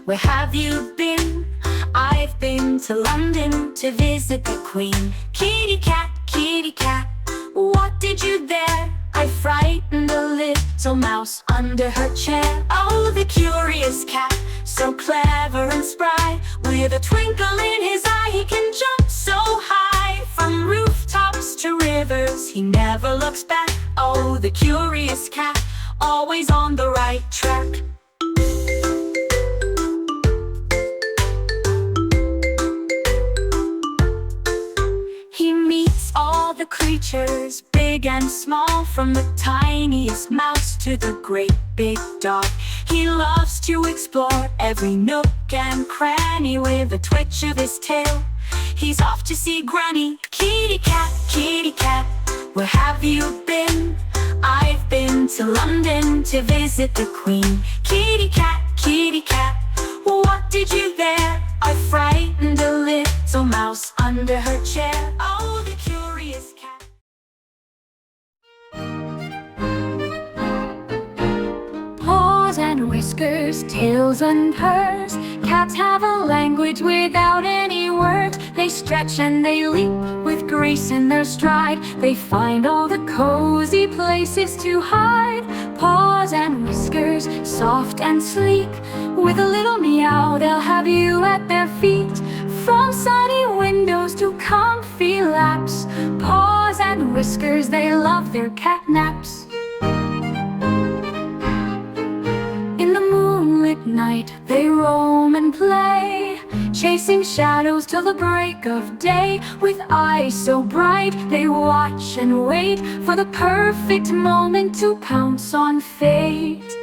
where have you been? I've been to London to visit the Queen. Kitty cat, what did you there? I frightened a little mouse under her chair. Oh, the curious cat, so clever and spry. With a twinkle in his eye, he can jump so high. From rooftops to rivers, he never looks back. Oh, the curious cat, always on the right track. He meets all the creatures, big and small, from the tiniest mouse to the great big dog. He loves to explore every nook and cranny. With a twitch of his tail, he's off to see Granny. Kitty cat, where have you been? I've been to London to visit the Queen. Kitty cat, what did you there? I frightened a little mouse under her chair. Oh, the curious cat. Paws and whiskers, tails and purrs. Cats have a language without any words. They stretch and they leap with grace in their stride. They find all the cozy places to hide. Paws and whiskers, soft and sleek. With a little meow, they'll have you at their feet. From sunny windows to comfy laps, paws and whiskers, they love their cat naps. In the moonlit night, they roam and play, chasing shadows till the break of day. With eyes so bright, they watch and wait for the perfect moment to pounce on fate.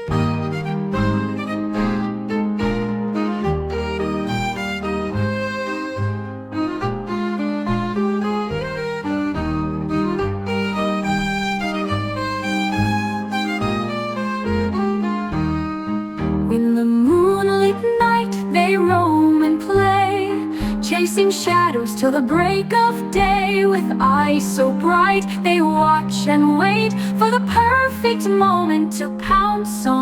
In the moonlit night, they roam and play, chasing shadows till the break of day. With eyes so bright, they watch and wait for the perfect moment to pounce on